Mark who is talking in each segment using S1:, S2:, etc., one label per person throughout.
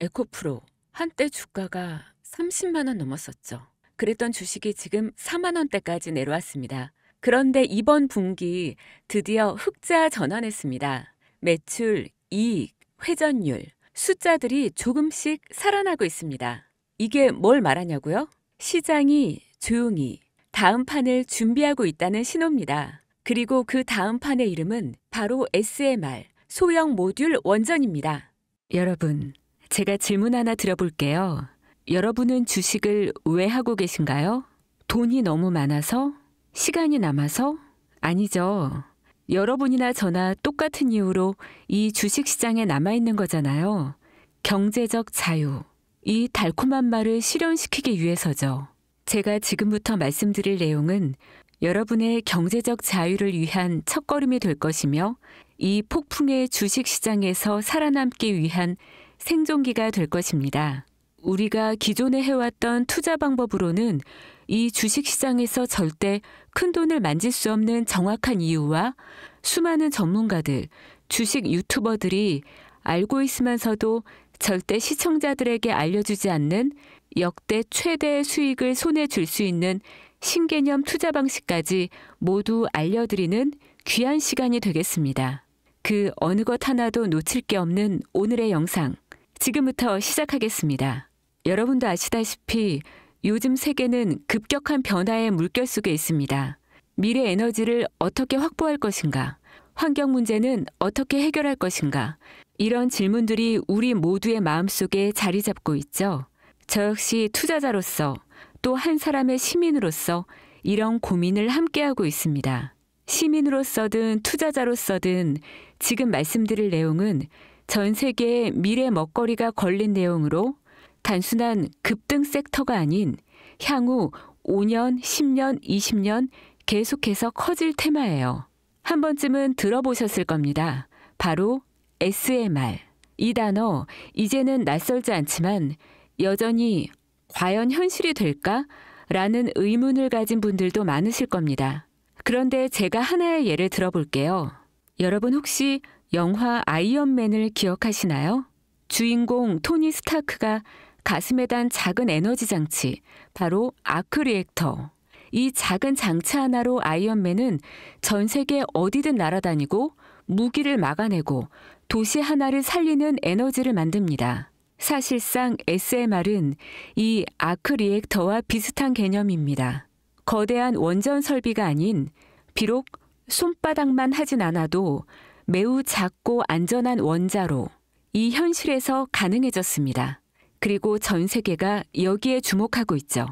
S1: 에코프로. 한때 주가가 30만 원 넘었었죠. 그랬던 주식이 지금 4만 원대까지 내려왔습니다. 그런데 이번 분기 드디어 흑자 전환했습니다. 매출, 이익, 회전율, 숫자들이 조금씩 살아나고 있습니다. 이게 뭘 말하냐고요? 시장이 조용히 다음 판을 준비하고 있다는 신호입니다. 그리고 그 다음 판의 이름은 바로 SMR, 소형 모듈 원전입니다. 여러분, 제가 질문 하나 드려볼게요. 여러분은 주식을 왜 하고 계신가요? 돈이 너무 많아서? 시간이 남아서? 아니죠. 여러분이나 저나 똑같은 이유로 이 주식시장에 남아있는 거잖아요. 경제적 자유. 이 달콤한 말을 실현시키기 위해서죠. 제가 지금부터 말씀드릴 내용은 여러분의 경제적 자유를 위한 첫걸음이 될 것이며 이 폭풍의 주식시장에서 살아남기 위한 생존기가 될 것입니다. 우리가 기존에 해왔던 투자 방법으로는 이 주식시장에서 절대 큰 돈을 만질 수 없는 정확한 이유와 수많은 전문가들, 주식 유튜버들이 알고 있으면서도 절대 시청자들에게 알려주지 않는 역대 최대의 수익을 손에 쥘 수 있는 신개념 투자 방식까지 모두 알려드리는 귀한 시간이 되겠습니다. 그 어느 것 하나도 놓칠 게 없는 오늘의 영상, 지금부터 시작하겠습니다. 여러분도 아시다시피 요즘 세계는 급격한 변화의 물결 속에 있습니다. 미래 에너지를 어떻게 확보할 것인가? 환경 문제는 어떻게 해결할 것인가? 이런 질문들이 우리 모두의 마음속에 자리 잡고 있죠. 저 역시 투자자로서 또 한 사람의 시민으로서 이런 고민을 함께하고 있습니다. 시민으로서든 투자자로서든 지금 말씀드릴 내용은 전 세계의 미래 먹거리가 걸린 내용으로 단순한 급등 섹터가 아닌 향후 5년, 10년, 20년 계속해서 커질 테마예요. 한 번쯤은 들어보셨을 겁니다. 바로 SMR. 이 단어 이제는 낯설지 않지만 여전히 과연 현실이 될까? 라는 의문을 가진 분들도 많으실 겁니다. 그런데 제가 하나의 예를 들어볼게요. 여러분 혹시 영화 아이언맨을 기억하시나요? 주인공 토니 스타크가 가슴에 단 작은 에너지 장치, 바로 아크 리액터. 이 작은 장치 하나로 아이언맨은 전 세계 어디든 날아다니고 무기를 막아내고 도시 하나를 살리는 에너지를 만듭니다. 사실상 SMR은 이 아크 리액터와 비슷한 개념입니다. 거대한 원전 설비가 아닌 비록 손바닥만 하진 않아도 매우 작고 안전한 원자로 이 현실에서 가능해졌습니다. 그리고 전 세계가 여기에 주목하고 있죠.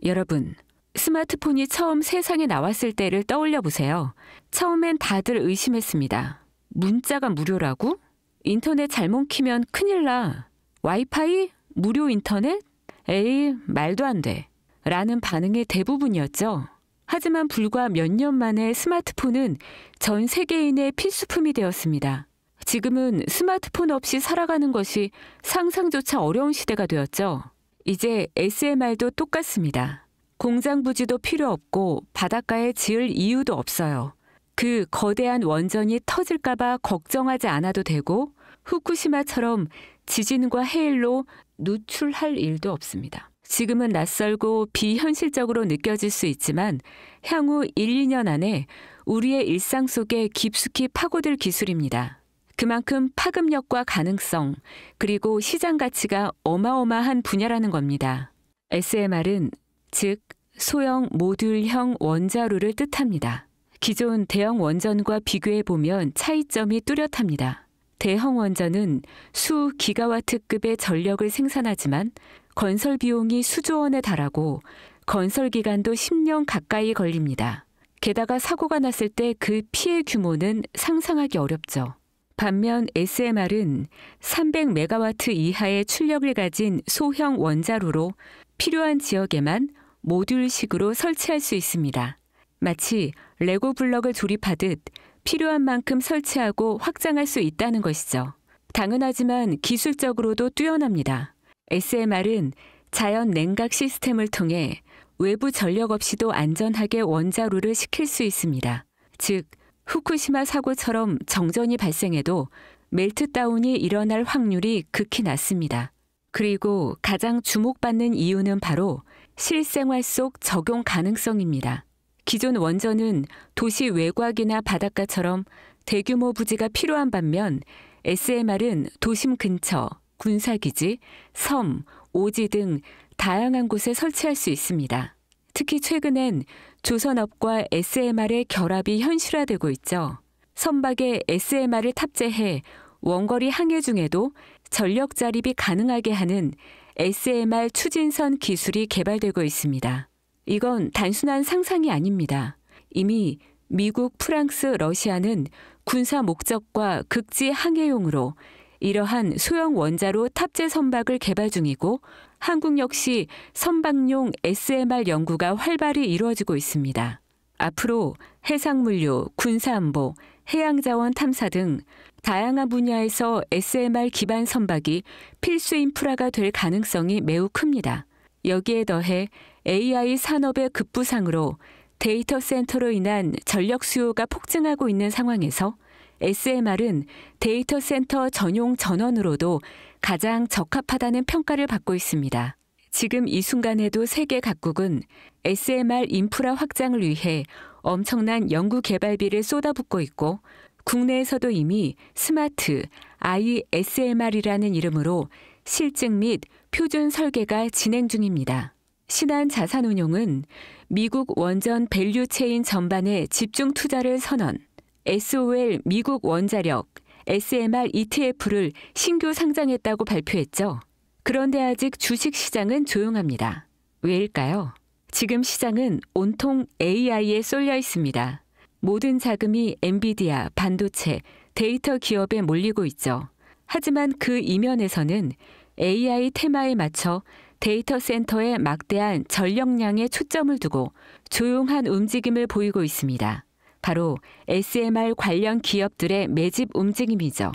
S1: 여러분, 스마트폰이 처음 세상에 나왔을 때를 떠올려 보세요. 처음엔 다들 의심했습니다. 문자가 무료라고? 인터넷 잘못 키면 큰일 나. 와이파이? 무료 인터넷? 에이, 말도 안 돼. 라는 반응이 대부분이었죠. 하지만 불과 몇 년 만에 스마트폰은 전 세계인의 필수품이 되었습니다. 지금은 스마트폰 없이 살아가는 것이 상상조차 어려운 시대가 되었죠. 이제 SMR도 똑같습니다. 공장 부지도 필요 없고 바닷가에 지을 이유도 없어요. 그 거대한 원전이 터질까봐 걱정하지 않아도 되고 후쿠시마처럼 지진과 해일로 누출할 일도 없습니다. 지금은 낯설고 비현실적으로 느껴질 수 있지만 향후 1, 2년 안에 우리의 일상 속에 깊숙이 파고들 기술입니다. 그만큼 파급력과 가능성, 그리고 시장 가치가 어마어마한 분야라는 겁니다. SMR은 즉 소형 모듈형 원자로를 뜻합니다. 기존 대형 원전과 비교해보면 차이점이 뚜렷합니다. 대형 원전은 수 기가와트급의 전력을 생산하지만 건설 비용이 수조 원에 달하고 건설 기간도 10년 가까이 걸립니다. 게다가 사고가 났을 때 그 피해 규모는 상상하기 어렵죠. 반면 SMR은 300메가와트 이하의 출력을 가진 소형 원자로로 필요한 지역에만 모듈식으로 설치할 수 있습니다. 마치 레고 블럭을 조립하듯 필요한 만큼 설치하고 확장할 수 있다는 것이죠. 당연하지만 기술적으로도 뛰어납니다. SMR은 자연 냉각 시스템을 통해 외부 전력 없이도 안전하게 원자로를 식힐 수 있습니다. 즉, 후쿠시마 사고처럼 정전이 발생해도 멜트다운이 일어날 확률이 극히 낮습니다. 그리고 가장 주목받는 이유는 바로 실생활 속 적용 가능성입니다. 기존 원전은 도시 외곽이나 바닷가처럼 대규모 부지가 필요한 반면 SMR은 도심 근처, 군사기지, 섬, 오지 등 다양한 곳에 설치할 수 있습니다. 특히 최근엔 조선업과 SMR의 결합이 현실화되고 있죠. 선박에 SMR을 탑재해 원거리 항해 중에도 전력 자립이 가능하게 하는 SMR 추진선 기술이 개발되고 있습니다. 이건 단순한 상상이 아닙니다. 이미 미국, 프랑스, 러시아는 군사 목적과 극지 항해용으로 이러한 소형 원자로 탑재 선박을 개발 중이고 한국 역시 선박용 SMR 연구가 활발히 이루어지고 있습니다. 앞으로 해상물류, 군사안보, 해양자원 탐사 등 다양한 분야에서 SMR 기반 선박이 필수 인프라가 될 가능성이 매우 큽니다. 여기에 더해 AI 산업의 급부상으로 데이터 센터로 인한 전력 수요가 폭증하고 있는 상황에서 SMR은 데이터 센터 전용 전원으로도 가장 적합하다는 평가를 받고 있습니다. 지금 이 순간에도 세계 각국은 SMR 인프라 확장을 위해 엄청난 연구 개발비를 쏟아붓고 있고 국내에서도 이미 스마트 ISMR이라는 이름으로 실증 및 표준 설계가 진행 중입니다. 신한자산운용은 미국 원전 밸류체인 전반에 집중 투자를 선언, SOL 미국 원자력 SMR ETF를 신규 상장했다고 발표했죠. 그런데 아직 주식 시장은 조용합니다. 왜일까요? 지금 시장은 온통 AI에 쏠려 있습니다. 모든 자금이 엔비디아, 반도체, 데이터 기업에 몰리고 있죠. 하지만 그 이면에서는 AI 테마에 맞춰 데이터 센터에 막대한 전력량에 초점을 두고 조용한 움직임을 보이고 있습니다. 바로 SMR 관련 기업들의 매집 움직임이죠.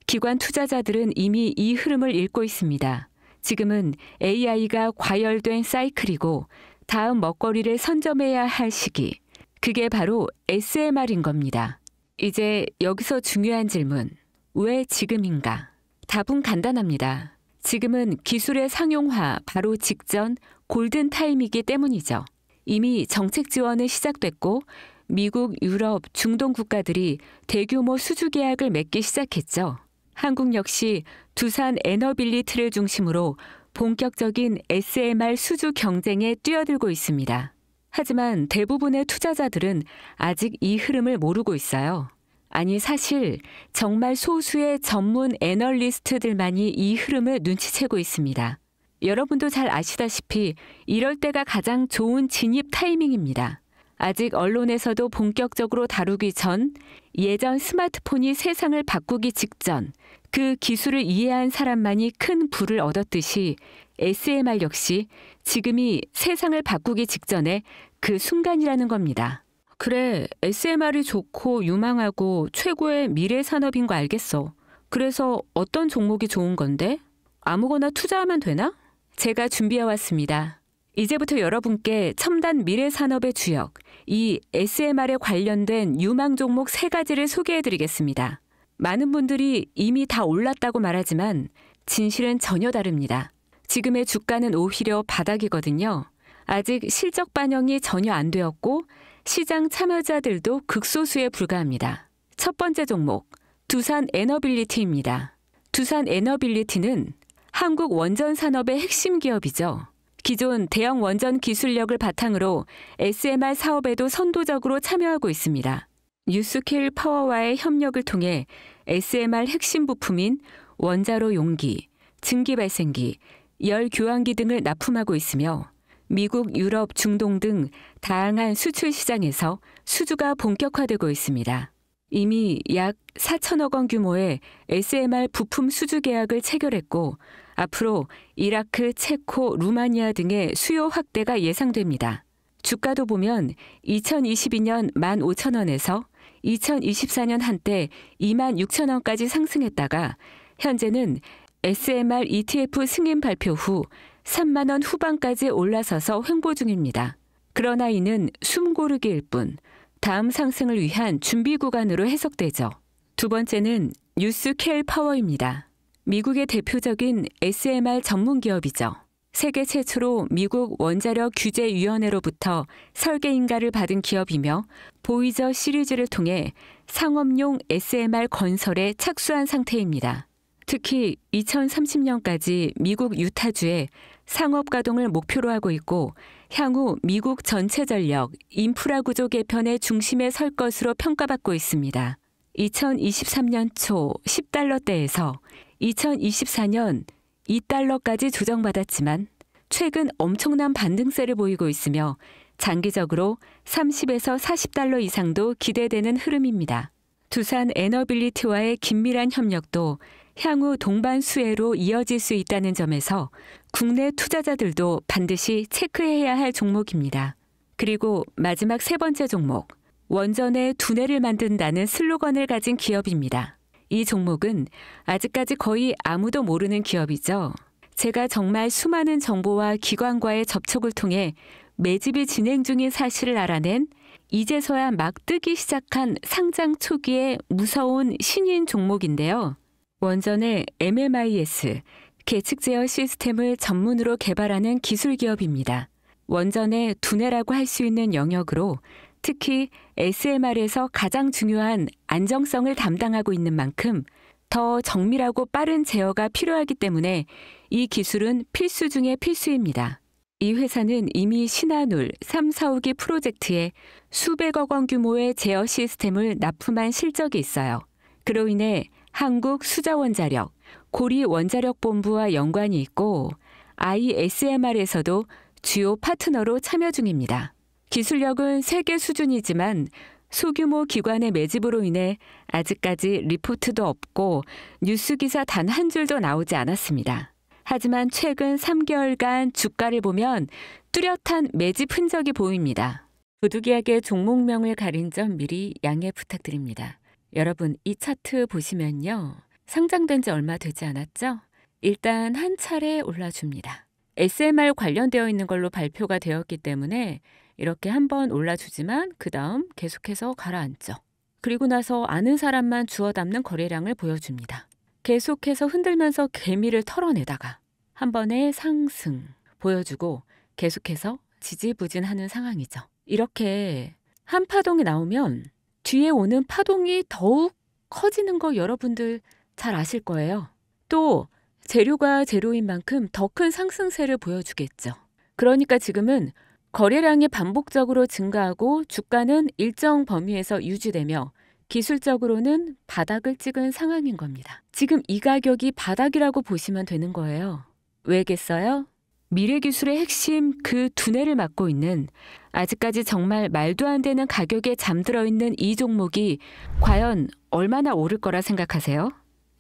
S1: 기관 투자자들은 이미 이 흐름을 읽고 있습니다. 지금은 AI가 과열된 사이클이고 다음 먹거리를 선점해야 할 시기. 그게 바로 SMR인 겁니다. 이제 여기서 중요한 질문. 왜 지금인가? 답은 간단합니다. 지금은 기술의 상용화 바로 직전 골든 타임이기 때문이죠. 이미 정책 지원은 시작됐고 미국, 유럽, 중동 국가들이 대규모 수주 계약을 맺기 시작했죠. 한국 역시 두산 에너빌리티를 중심으로 본격적인 SMR 수주 경쟁에 뛰어들고 있습니다. 하지만 대부분의 투자자들은 아직 이 흐름을 모르고 있어요. 아니 사실 정말 소수의 전문 애널리스트들만이 이 흐름을 눈치채고 있습니다. 여러분도 잘 아시다시피 이럴 때가 가장 좋은 진입 타이밍입니다. 아직 언론에서도 본격적으로 다루기 전, 예전 스마트폰이 세상을 바꾸기 직전, 그 기술을 이해한 사람만이 큰 부를 얻었듯이 SMR 역시 지금이 세상을 바꾸기 직전에 그 순간이라는 겁니다. 그래, SMR이 좋고 유망하고 최고의 미래 산업인 거 알겠어. 그래서 어떤 종목이 좋은 건데? 아무거나 투자하면 되나? 제가 준비해왔습니다. 이제부터 여러분께 첨단 미래 산업의 주역, 이 SMR에 관련된 유망 종목 3가지를 소개해드리겠습니다. 많은 분들이 이미 다 올랐다고 말하지만 진실은 전혀 다릅니다. 지금의 주가는 오히려 바닥이거든요. 아직 실적 반영이 전혀 안 되었고 시장 참여자들도 극소수에 불과합니다. 첫 번째 종목, 두산 에너빌리티입니다. 두산 에너빌리티는 한국 원전 산업의 핵심 기업이죠. 기존 대형 원전 기술력을 바탕으로 SMR 사업에도 선도적으로 참여하고 있습니다. 뉴스케일 파워와의 협력을 통해 SMR 핵심 부품인 원자로 용기, 증기 발생기, 열 교환기 등을 납품하고 있으며 미국, 유럽, 중동 등 다양한 수출 시장에서 수주가 본격화되고 있습니다. 이미 약 4천억 원 규모의 SMR 부품 수주 계약을 체결했고 앞으로 이라크, 체코, 루마니아 등의 수요 확대가 예상됩니다. 주가도 보면 2022년 15,000원에서 2024년 한때 26,000원까지 상승했다가 현재는 SMR ETF 승인 발표 후 3만 원 후반까지 올라서서 횡보 중입니다. 그러나 이는 숨고르기일 뿐 다음 상승을 위한 준비 구간으로 해석되죠. 두 번째는 뉴스케일 파워입니다. 미국의 대표적인 SMR 전문 기업이죠. 세계 최초로 미국 원자력 규제위원회로부터 설계 인가를 받은 기업이며 보이저 시리즈를 통해 상업용 SMR 건설에 착수한 상태입니다. 특히 2030년까지 미국 유타주에 상업 가동을 목표로 하고 있고 향후 미국 전체 전력, 인프라 구조 개편의 중심에 설 것으로 평가받고 있습니다. 2023년 초 10달러대에서 2024년 2달러까지 조정받았지만 최근 엄청난 반등세를 보이고 있으며 장기적으로 30에서 40달러 이상도 기대되는 흐름입니다. 두산 에너빌리티와의 긴밀한 협력도 향후 동반 수혜로 이어질 수 있다는 점에서 국내 투자자들도 반드시 체크해야 할 종목입니다. 그리고 마지막 세 번째 종목, 원전의 두뇌를 만든다는 슬로건을 가진 기업입니다. 이 종목은 아직까지 거의 아무도 모르는 기업이죠. 제가 정말 수많은 정보와 기관과의 접촉을 통해 매집이 진행 중인 사실을 알아낸 이제서야 막 뜨기 시작한 상장 초기의 무서운 신인 종목인데요. 원전의 MMIS, 계측 제어 시스템을 전문으로 개발하는 기술 기업입니다. 원전의 두뇌라고 할 수 있는 영역으로 특히 SMR에서 가장 중요한 안정성을 담당하고 있는 만큼 더 정밀하고 빠른 제어가 필요하기 때문에 이 기술은 필수 중의 필수입니다. 이 회사는 이미 신한울 3, 4호기 프로젝트에 수백억 원 규모의 제어 시스템을 납품한 실적이 있어요. 그로 인해 한국수자원자력, 고리원자력본부와 연관이 있고 ISMR에서도 주요 파트너로 참여 중입니다. 기술력은 세계 수준이지만 소규모 기관의 매집으로 인해 아직까지 리포트도 없고 뉴스 기사 단 한 줄도 나오지 않았습니다. 하지만 최근 3개월간 주가를 보면 뚜렷한 매집 흔적이 보입니다. 부득이하게 종목명을 가린 점 미리 양해 부탁드립니다. 여러분, 이 차트 보시면요. 상장된 지 얼마 되지 않았죠? 일단 한 차례 올라줍니다. SMR 관련되어 있는 걸로 발표가 되었기 때문에 이렇게 한번 올라주지만 그 다음 계속해서 가라앉죠. 그리고 나서 아는 사람만 주워 담는 거래량을 보여줍니다. 계속해서 흔들면서 개미를 털어내다가 한 번에 상승 보여주고 계속해서 지지부진하는 상황이죠. 이렇게 한 파동이 나오면 뒤에 오는 파동이 더욱 커지는 거 여러분들 잘 아실 거예요. 또 재료가 재료인 만큼 더 큰 상승세를 보여주겠죠. 그러니까 지금은 거래량이 반복적으로 증가하고 주가는 일정 범위에서 유지되며 기술적으로는 바닥을 찍은 상황인 겁니다. 지금 이 가격이 바닥이라고 보시면 되는 거예요. 왜겠어요? 미래기술의 핵심 그 두뇌를 맡고 있는 아직까지 정말 말도 안 되는 가격에 잠들어 있는 이 종목이 과연 얼마나 오를 거라 생각하세요?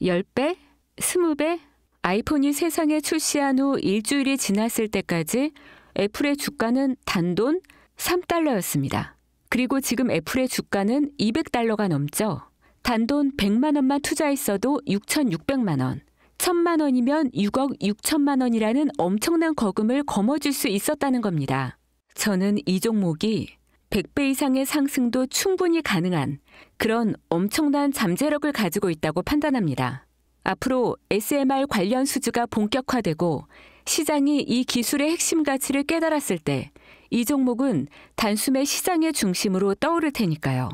S1: 10배? 20배? 아이폰이 세상에 출시한 후 일주일이 지났을 때까지 애플의 주가는 단돈 3달러였습니다. 그리고 지금 애플의 주가는 200달러가 넘죠. 단돈 100만 원만 투자했어도 6,600만 원. 1,000만 원이면 6억 6천만 원이라는 엄청난 거금을 거머쥘 수 있었다는 겁니다. 저는 이 종목이 100배 이상의 상승도 충분히 가능한 그런 엄청난 잠재력을 가지고 있다고 판단합니다. 앞으로 SMR 관련 수주가 본격화되고 시장이 이 기술의 핵심 가치를 깨달았을 때 이 종목은 단숨에 시장의 중심으로 떠오를 테니까요.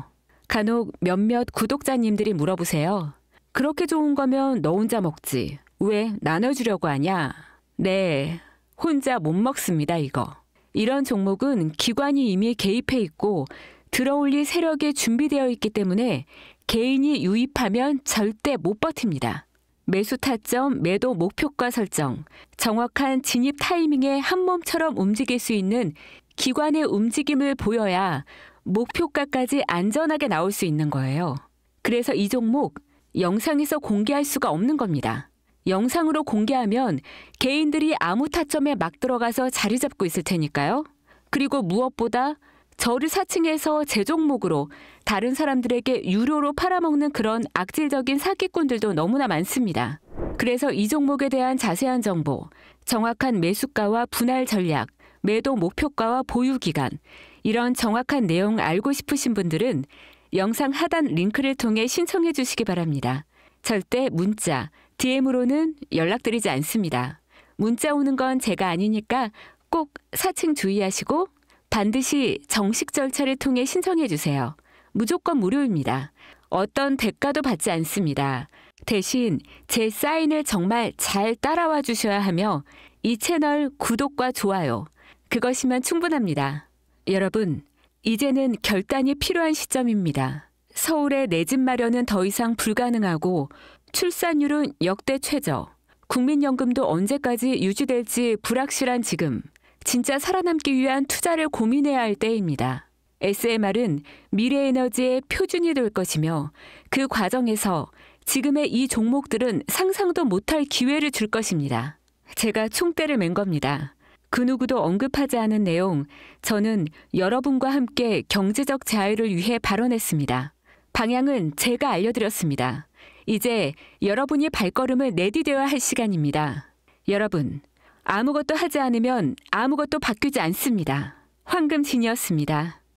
S1: 간혹 몇몇 구독자님들이 물어보세요. 그렇게 좋은 거면 너 혼자 먹지. 왜 나눠주려고 하냐? 네, 혼자 못 먹습니다, 이거. 이런 종목은 기관이 이미 개입해 있고 들어올릴 세력이 준비되어 있기 때문에 개인이 유입하면 절대 못 버팁니다. 매수 타점, 매도 목표가 설정, 정확한 진입 타이밍에 한 몸처럼 움직일 수 있는 기관의 움직임을 보여야 목표가까지 안전하게 나올 수 있는 거예요. 그래서 이 종목 영상에서 공개할 수가 없는 겁니다. 영상으로 공개하면 개인들이 아무 타점에 막 들어가서 자리 잡고 있을 테니까요. 그리고 무엇보다 저를 사칭해서 제 종목으로 다른 사람들에게 유료로 팔아먹는 그런 악질적인 사기꾼들도 너무나 많습니다. 그래서 이 종목에 대한 자세한 정보, 정확한 매수가와 분할 전략, 매도 목표가와 보유 기간, 이런 정확한 내용 알고 싶으신 분들은 영상 하단 링크를 통해 신청해 주시기 바랍니다. 절대 문자, DM으로는 연락드리지 않습니다. 문자 오는 건 제가 아니니까 꼭 사칭 주의하시고 반드시 정식 절차를 통해 신청해 주세요. 무조건 무료입니다. 어떤 대가도 받지 않습니다. 대신 제 사인을 정말 잘 따라와 주셔야 하며 이 채널 구독과 좋아요, 그것이면 충분합니다. 여러분, 이제는 결단이 필요한 시점입니다. 서울의 내 집 마련은 더 이상 불가능하고 출산율은 역대 최저, 국민연금도 언제까지 유지될지 불확실한 지금, 진짜 살아남기 위한 투자를 고민해야 할 때입니다. SMR은 미래에너지의 표준이 될 것이며 그 과정에서 지금의 이 종목들은 상상도 못할 기회를 줄 것입니다. 제가 총대를 맨 겁니다. 그 누구도 언급하지 않은 내용, 저는 여러분과 함께 경제적 자유를 위해 발언했습니다. 방향은 제가 알려드렸습니다. 이제 여러분이 발걸음을 내디뎌야 할 시간입니다. 여러분, 아무것도 하지 않으면 아무것도 바뀌지 않습니다. 황금진이었습니다.